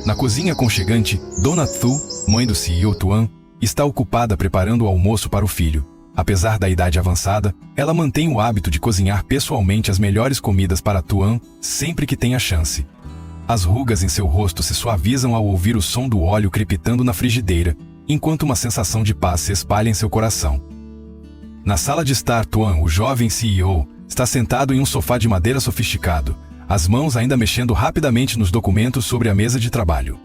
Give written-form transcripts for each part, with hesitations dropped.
Na cozinha aconchegante, Dona Tu, mãe do CEO Tuan, está ocupada preparando o almoço para o filho. Apesar da idade avançada, ela mantém o hábito de cozinhar pessoalmente as melhores comidas para Tuan sempre que tem a chance. As rugas em seu rosto se suavizam ao ouvir o som do óleo crepitando na frigideira, enquanto uma sensação de paz se espalha em seu coração. Na sala de estar, Tuan, o jovem CEO, está sentado em um sofá de madeira sofisticado, as mãos ainda mexendo rapidamente nos documentos sobre a mesa de trabalho.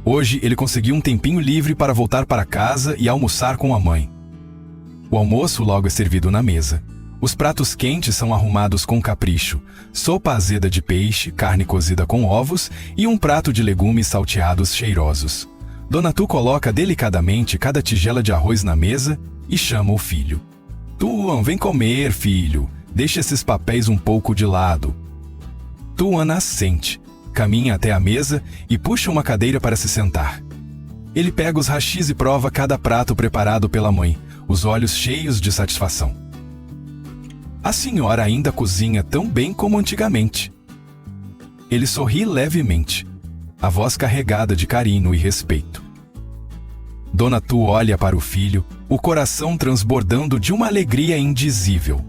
Hoje ele conseguiu um tempinho livre para voltar para casa e almoçar com a mãe. O almoço logo é servido na mesa. Os pratos quentes são arrumados com capricho, sopa azeda de peixe, carne cozida com ovos e um prato de legumes salteados cheirosos. Dona Tu coloca delicadamente cada tigela de arroz na mesa e chama o filho. Tuan, vem comer, filho. Deixa esses papéis um pouco de lado. Tuan assente, caminha até a mesa e puxa uma cadeira para se sentar. Ele pega os hashis e prova cada prato preparado pela mãe, os olhos cheios de satisfação. A senhora ainda cozinha tão bem como antigamente. Ele sorri levemente, a voz carregada de carinho e respeito. Dona Tu olha para o filho, o coração transbordando de uma alegria indizível.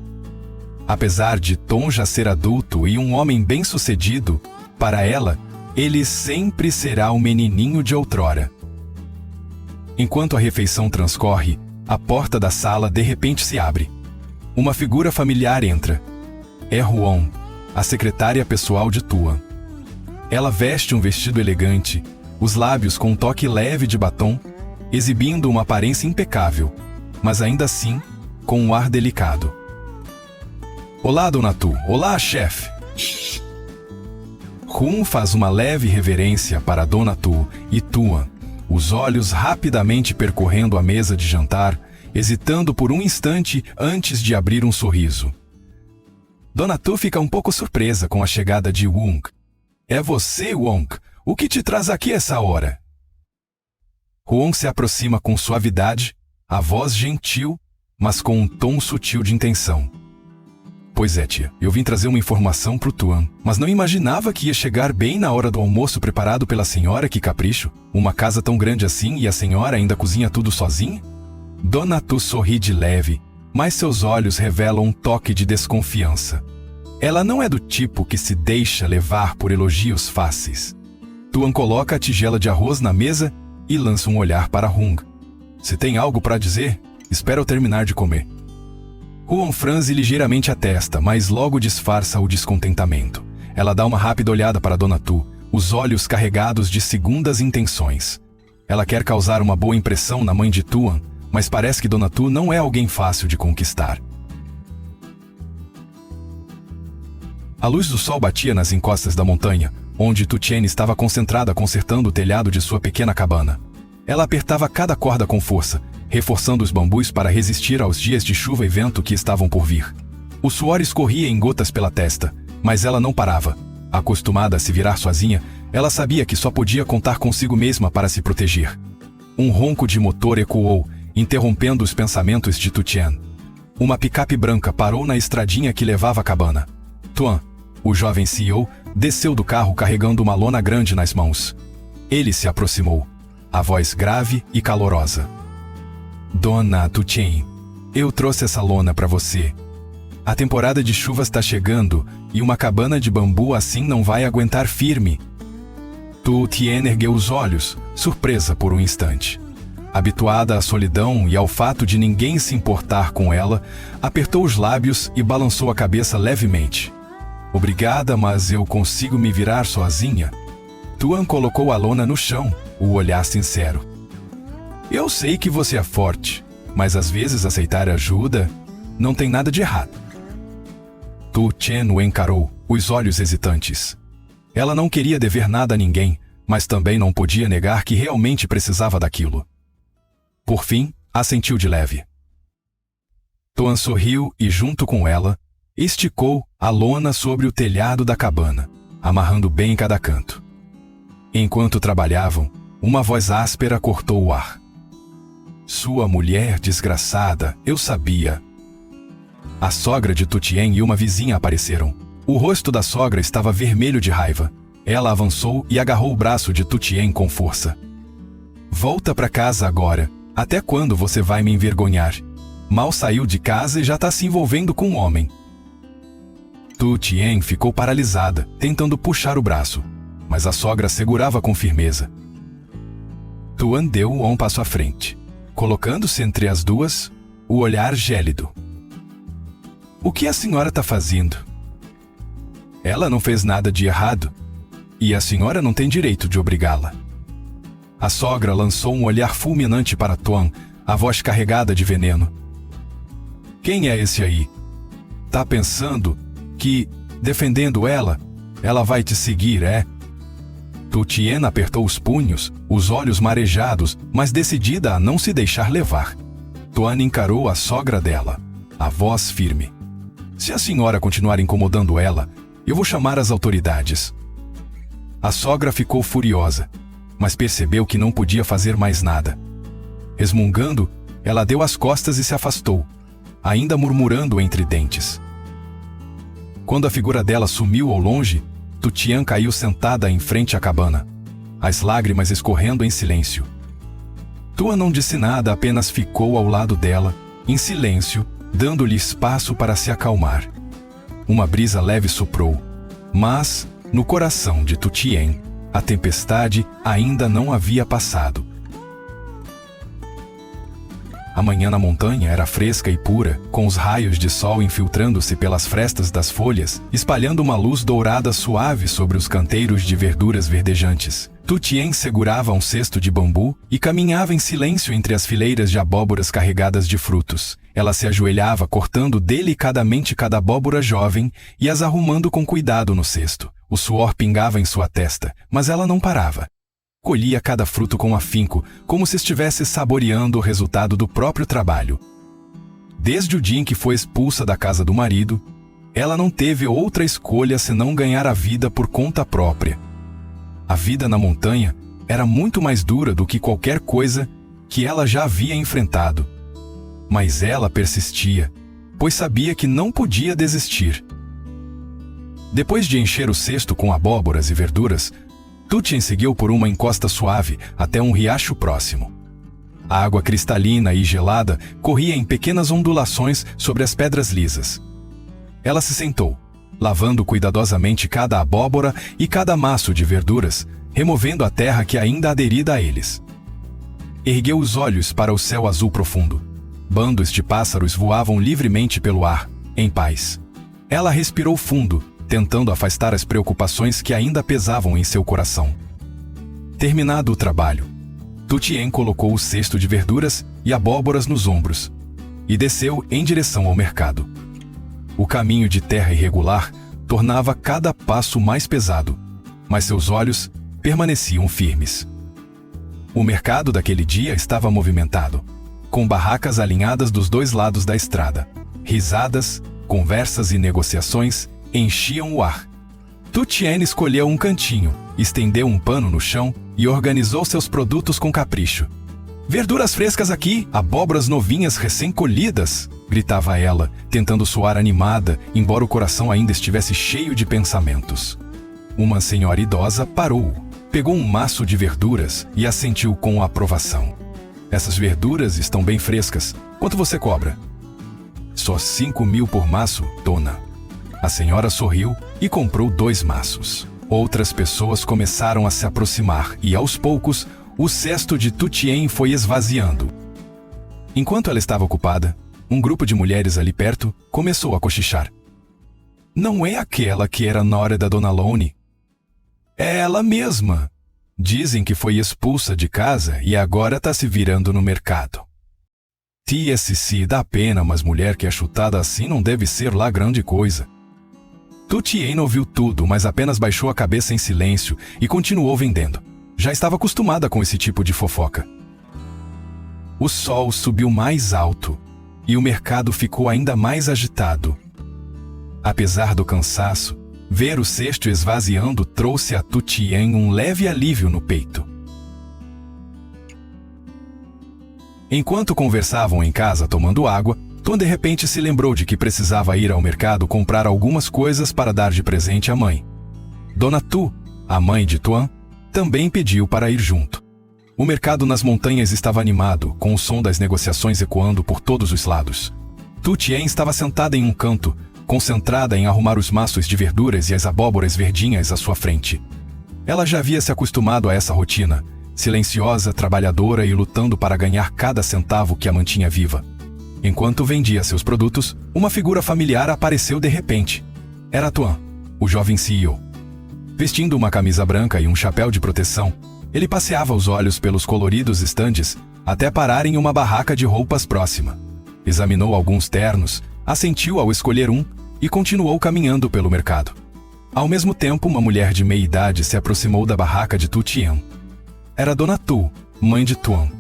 Apesar de Tom já ser adulto e um homem bem-sucedido, para ela, ele sempre será o menininho de outrora. Enquanto a refeição transcorre, a porta da sala de repente se abre. Uma figura familiar entra. É Huon, a secretária pessoal de Tuan. Ela veste um vestido elegante, os lábios com um toque leve de batom, exibindo uma aparência impecável, mas ainda assim, com um ar delicado. Olá, Dona Tu. Olá, chefe. Huon faz uma leve reverência para Dona Tu e Tuan, os olhos rapidamente percorrendo a mesa de jantar, hesitando por um instante antes de abrir um sorriso. Dona Tu fica um pouco surpresa com a chegada de Wong. É você, Wong? O que te traz aqui essa hora? Huon se aproxima com suavidade, a voz gentil, mas com um tom sutil de intenção. Pois é, tia, eu vim trazer uma informação pro Tuan, mas não imaginava que ia chegar bem na hora do almoço preparado pela senhora, que capricho. Uma casa tão grande assim e a senhora ainda cozinha tudo sozinha? Dona Tu sorri de leve, mas seus olhos revelam um toque de desconfiança. Ela não é do tipo que se deixa levar por elogios fáceis. Tuan coloca a tigela de arroz na mesa e lança um olhar para Hung. Se tem algo para dizer, espera eu terminar de comer. Huon franze ligeiramente a testa, mas logo disfarça o descontentamento. Ela dá uma rápida olhada para Dona Tu, os olhos carregados de segundas intenções. Ela quer causar uma boa impressão na mãe de Tuan, mas parece que Dona Tu não é alguém fácil de conquistar. A luz do sol batia nas encostas da montanha, onde Tu Tien estava concentrada consertando o telhado de sua pequena cabana. Ela apertava cada corda com força, reforçando os bambus para resistir aos dias de chuva e vento que estavam por vir. O suor escorria em gotas pela testa, mas ela não parava. Acostumada a se virar sozinha, ela sabia que só podia contar consigo mesma para se proteger. Um ronco de motor ecoou, interrompendo os pensamentos de Tu Tien. Uma picape branca parou na estradinha que levava à cabana. Tuan, o jovem CEO, desceu do carro carregando uma lona grande nas mãos. Ele se aproximou, a voz grave e calorosa. Dona Tu Tien, eu trouxe essa lona para você. A temporada de chuvas está chegando e uma cabana de bambu assim não vai aguentar firme. Tu Tien ergueu os olhos, surpresa por um instante. Habituada à solidão e ao fato de ninguém se importar com ela, apertou os lábios e balançou a cabeça levemente. Obrigada, mas eu consigo me virar sozinha. Tuan colocou a lona no chão, o olhar sincero. Eu sei que você é forte, mas às vezes aceitar ajuda não tem nada de errado. Tu Tien o encarou, os olhos hesitantes. Ela não queria dever nada a ninguém, mas também não podia negar que realmente precisava daquilo. Por fim, assentiu de leve. Tuan sorriu e, junto com ela, esticou a lona sobre o telhado da cabana, amarrando bem cada canto. Enquanto trabalhavam, uma voz áspera cortou o ar. Sua mulher desgraçada, eu sabia. A sogra de Tu Tien e uma vizinha apareceram. O rosto da sogra estava vermelho de raiva. Ela avançou e agarrou o braço de Tutien com força. Volta para casa agora. Até quando você vai me envergonhar? Mal saiu de casa e já está se envolvendo com um homem. Tutien ficou paralisada, tentando puxar o braço, mas a sogra segurava com firmeza. Tuan deu um passo à frente, colocando-se entre as duas, o olhar gélido. O que a senhora está fazendo? Ela não fez nada de errado, e a senhora não tem direito de obrigá-la. A sogra lançou um olhar fulminante para Tuan, a voz carregada de veneno. Quem é esse aí? Tá pensando que, defendendo ela vai te seguir, é? Tutien apertou os punhos, os olhos marejados, mas decidida a não se deixar levar. Tuan encarou a sogra dela, a voz firme. Se a senhora continuar incomodando ela, eu vou chamar as autoridades. A sogra ficou furiosa, mas percebeu que não podia fazer mais nada. Resmungando, ela deu as costas e se afastou, ainda murmurando entre dentes. Quando a figura dela sumiu ao longe, Tutien caiu sentada em frente à cabana, as lágrimas escorrendo em silêncio. Tuan não disse nada, apenas ficou ao lado dela, em silêncio, dando-lhe espaço para se acalmar. Uma brisa leve soprou, mas, no coração de Tutien, a tempestade ainda não havia passado. A manhã na montanha era fresca e pura, com os raios de sol infiltrando-se pelas frestas das folhas, espalhando uma luz dourada suave sobre os canteiros de verduras verdejantes. Tutien segurava um cesto de bambu e caminhava em silêncio entre as fileiras de abóboras carregadas de frutos. Ela se ajoelhava cortando delicadamente cada abóbora jovem e as arrumando com cuidado no cesto. O suor pingava em sua testa, mas ela não parava. Colhia cada fruto com afinco, como se estivesse saboreando o resultado do próprio trabalho. Desde o dia em que foi expulsa da casa do marido, ela não teve outra escolha senão ganhar a vida por conta própria. A vida na montanha era muito mais dura do que qualquer coisa que ela já havia enfrentado. Mas ela persistia, pois sabia que não podia desistir. Depois de encher o cesto com abóboras e verduras, Tutien seguiu por uma encosta suave até um riacho próximo. A água cristalina e gelada corria em pequenas ondulações sobre as pedras lisas. Ela se sentou, lavando cuidadosamente cada abóbora e cada maço de verduras, removendo a terra que ainda aderida a eles. Ergueu os olhos para o céu azul profundo. Bandos de pássaros voavam livremente pelo ar, em paz. Ela respirou fundo, tentando afastar as preocupações que ainda pesavam em seu coração. Terminado o trabalho, Tutien colocou o cesto de verduras e abóboras nos ombros e desceu em direção ao mercado. O caminho de terra irregular tornava cada passo mais pesado, mas seus olhos permaneciam firmes. O mercado daquele dia estava movimentado, com barracas alinhadas dos dois lados da estrada. Risadas, conversas e negociações enchiam o ar. Tutien escolheu um cantinho, estendeu um pano no chão e organizou seus produtos com capricho. "Verduras frescas aqui, abóboras novinhas recém-colhidas", gritava ela, tentando soar animada, embora o coração ainda estivesse cheio de pensamentos. Uma senhora idosa parou, pegou um maço de verduras e assentiu com aprovação. "Essas verduras estão bem frescas. Quanto você cobra?" "Só 5.000 por maço, dona." A senhora sorriu e comprou 2 maços. Outras pessoas começaram a se aproximar e, aos poucos, o cesto de Tutien foi esvaziando. Enquanto ela estava ocupada, um grupo de mulheres ali perto começou a cochichar. "Não é aquela que era nora da Dona Lone?" "É ela mesma. Dizem que foi expulsa de casa e agora está se virando no mercado." "Tia Cici, dá pena, mas mulher que é chutada assim não deve ser lá grande coisa." Tutien ouviu tudo, mas apenas baixou a cabeça em silêncio e continuou vendendo. Já estava acostumada com esse tipo de fofoca. O sol subiu mais alto e o mercado ficou ainda mais agitado. Apesar do cansaço, ver o cesto esvaziando trouxe a Tutien um leve alívio no peito. Enquanto conversavam em casa tomando água, Tuan de repente se lembrou de que precisava ir ao mercado comprar algumas coisas para dar de presente à mãe. "Dona Tu, a mãe de Tuan, também pediu para ir junto. O mercado nas montanhas estava animado, com o som das negociações ecoando por todos os lados. Tu Tien estava sentada em um canto, concentrada em arrumar os maços de verduras e as abóboras verdinhas à sua frente. Ela já havia se acostumado a essa rotina, silenciosa, trabalhadora e lutando para ganhar cada centavo que a mantinha viva. Enquanto vendia seus produtos, uma figura familiar apareceu de repente. Era Tuan, o jovem CEO. Vestindo uma camisa branca e um chapéu de proteção, ele passeava os olhos pelos coloridos estandes até parar em uma barraca de roupas próxima. Examinou alguns ternos, assentiu ao escolher um e continuou caminhando pelo mercado. Ao mesmo tempo, uma mulher de meia-idade se aproximou da barraca de Tu Tien. Era Dona Tu, mãe de Tuan.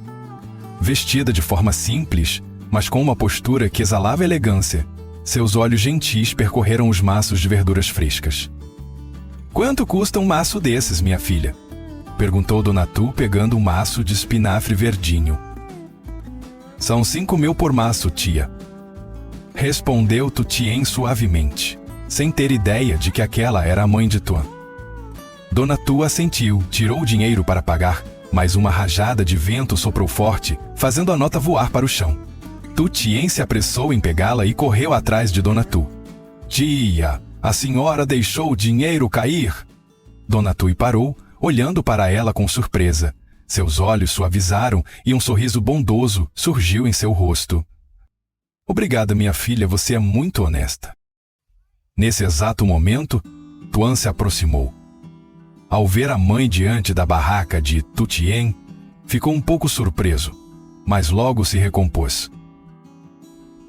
Vestida de forma simples, mas com uma postura que exalava elegância, seus olhos gentis percorreram os maços de verduras frescas. "Quanto custa um maço desses, minha filha?" perguntou Dona Tu, pegando um maço de espinafre verdinho. "São 5.000 por maço, tia", respondeu Tu Tien suavemente, sem ter ideia de que aquela era a mãe de Tuan. Dona Tu assentiu, tirou o dinheiro para pagar, mas uma rajada de vento soprou forte, fazendo a nota voar para o chão. Tu Tien se apressou em pegá-la e correu atrás de Dona Tu. "Tia, a senhora deixou o dinheiro cair?" Dona Tu parou, olhando para ela com surpresa. Seus olhos suavizaram e um sorriso bondoso surgiu em seu rosto. "Obrigada, minha filha, você é muito honesta." Nesse exato momento, Tuan se aproximou. Ao ver a mãe diante da barraca de Tu Tien, ficou um pouco surpreso, mas logo se recompôs.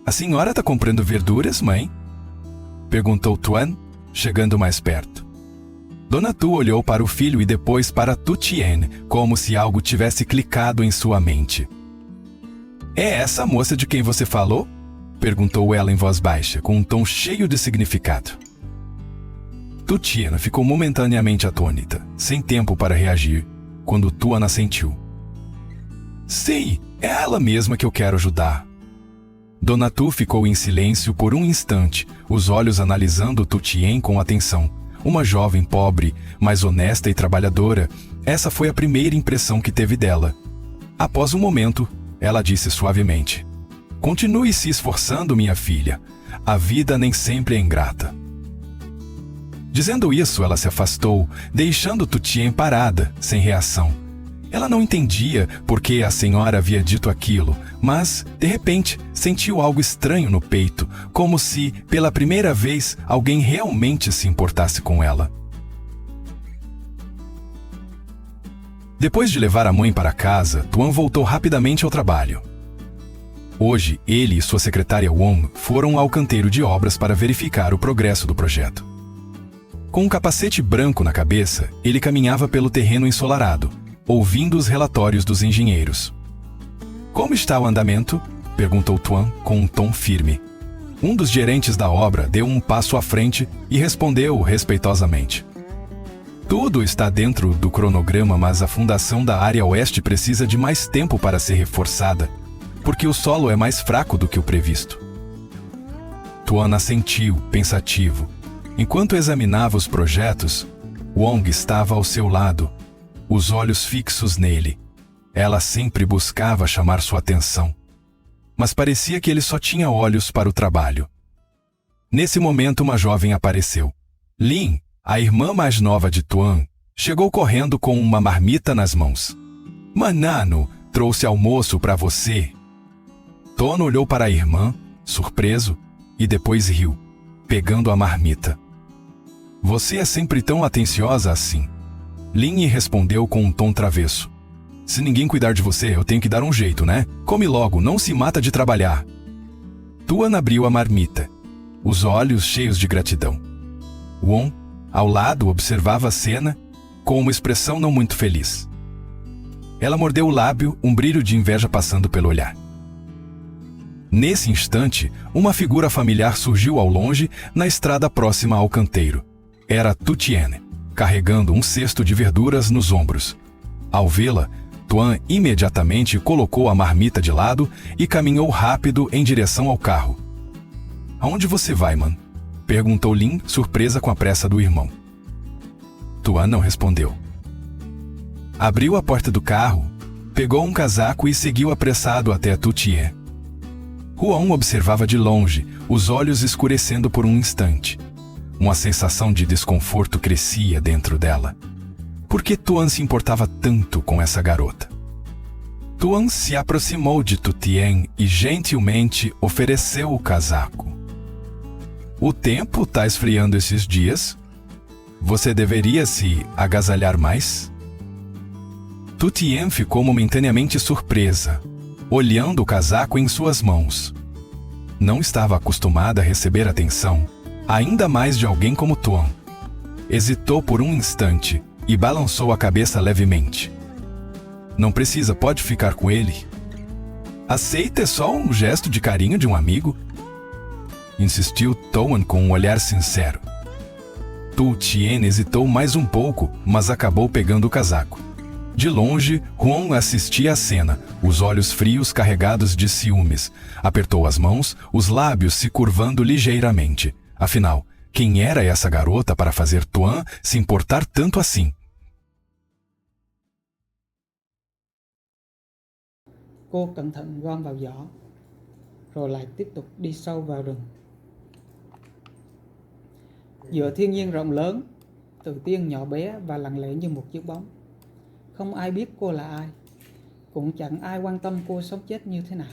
"A senhora está comprando verduras, mãe?" perguntou Tuan, chegando mais perto. Dona Tu olhou para o filho e depois para Tu Tien, como se algo tivesse clicado em sua mente. "É essa a moça de quem você falou?" perguntou ela em voz baixa, com um tom cheio de significado. Tu Tien ficou momentaneamente atônita, sem tempo para reagir, quando Tuan assentiu. "Sim, é ela mesma que eu quero ajudar." Dona Tu ficou em silêncio por um instante, os olhos analisando Tu Tien com atenção. Uma jovem pobre, mas honesta e trabalhadora, essa foi a primeira impressão que teve dela. Após um momento, ela disse suavemente: "Continue se esforçando, minha filha. A vida nem sempre é ingrata." Dizendo isso, ela se afastou, deixando Tu Tien parada, sem reação. Ela não entendia por que a senhora havia dito aquilo, mas, de repente, sentiu algo estranho no peito, como se, pela primeira vez, alguém realmente se importasse com ela. Depois de levar a mãe para casa, Tuan voltou rapidamente ao trabalho. Hoje, ele e sua secretária Wong foram ao canteiro de obras para verificar o progresso do projeto. Com um capacete branco na cabeça, ele caminhava pelo terreno ensolarado, ouvindo os relatórios dos engenheiros. "Como está o andamento?" perguntou Tuan com um tom firme. Um dos gerentes da obra deu um passo à frente e respondeu respeitosamente: "Tudo está dentro do cronograma, mas a fundação da área oeste precisa de mais tempo para ser reforçada, porque o solo é mais fraco do que o previsto." Tuan assentiu, pensativo. Enquanto examinava os projetos, Wong estava ao seu lado, os olhos fixos nele. Ela sempre buscava chamar sua atenção, mas parecia que ele só tinha olhos para o trabalho. Nesse momento, uma jovem apareceu. Lin, a irmã mais nova de Tuan, chegou correndo com uma marmita nas mãos. "Manano, trouxe almoço para você." Tuan olhou para a irmã, surpreso, e depois riu, pegando a marmita. "Você é sempre tão atenciosa assim." Lin respondeu com um tom travesso. "Se ninguém cuidar de você, eu tenho que dar um jeito, né? Come logo, não se mata de trabalhar." Tuan abriu a marmita, os olhos cheios de gratidão. Wong, ao lado, observava a cena com uma expressão não muito feliz. Ela mordeu o lábio, um brilho de inveja passando pelo olhar. Nesse instante, uma figura familiar surgiu ao longe, na estrada próxima ao canteiro. Era Tu Tien, carregando um cesto de verduras nos ombros. Ao vê-la, Tuan imediatamente colocou a marmita de lado e caminhou rápido em direção ao carro. "Aonde você vai, man?" perguntou Lin, surpresa com a pressa do irmão. Tuan não respondeu. Abriu a porta do carro, pegou um casaco e seguiu apressado até Tu Tien. Huan observava de longe, os olhos escurecendo por um instante. Uma sensação de desconforto crescia dentro dela. Por que Tuan se importava tanto com essa garota? Tuan se aproximou de Tu Tien e gentilmente ofereceu o casaco. O tempo está esfriando esses dias. Você deveria se agasalhar mais? Tu Tien ficou momentaneamente surpresa, olhando o casaco em suas mãos. Não estava acostumada a receber atenção, ainda mais de alguém como Tuan. Hesitou por um instante e balançou a cabeça levemente. Não precisa, pode ficar com ele. Aceita, é só um gesto de carinho de um amigo. Insistiu Tuan com um olhar sincero. Tu Tien hesitou mais um pouco, mas acabou pegando o casaco. De longe, Huan assistia à cena, os olhos frios carregados de ciúmes. Apertou as mãos, os lábios se curvando ligeiramente. Afinal, quem era essa garota para fazer Tuan se importar tanto assim? Cô cẩn thận gom vào giỏ, rồi lại tiếp tục đi sâu vào rừng. Giữa thiên nhiên rộng lớn, Tử Tiên nhỏ bé và lặng lẽ như một chiếc bóng. Không ai biết cô là ai, cũng chẳng ai quan tâm cô sống chết như thế nào.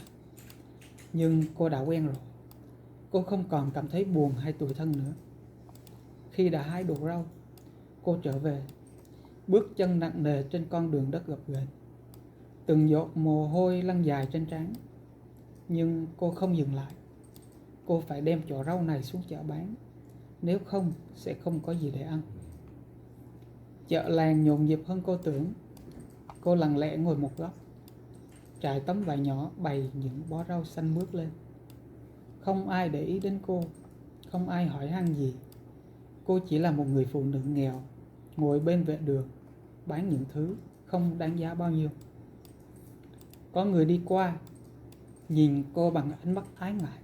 Nhưng cô đã quen rồi. Cô không còn cảm thấy buồn hay tủi thân nữa. Khi đã hái được rau, cô trở về, bước chân nặng nề trên con đường đất gập ghềnh. Từng giọt mồ hôi lăn dài trên trán. Nhưng cô không dừng lại. Cô phải đem chọ rau này xuống chợ bán, nếu không sẽ không có gì để ăn. Chợ làng nhộn nhịp hơn cô tưởng. Cô lặng lẽ ngồi một góc, trải tấm vải nhỏ bày những bó rau xanh mướt lên. Không ai để ý đến cô, không ai hỏi han gì. Cô chỉ là một người phụ nữ nghèo, ngồi bên vệ đường, bán những thứ không đáng giá bao nhiêu. Có người đi qua, nhìn cô bằng ánh mắt ái ngại.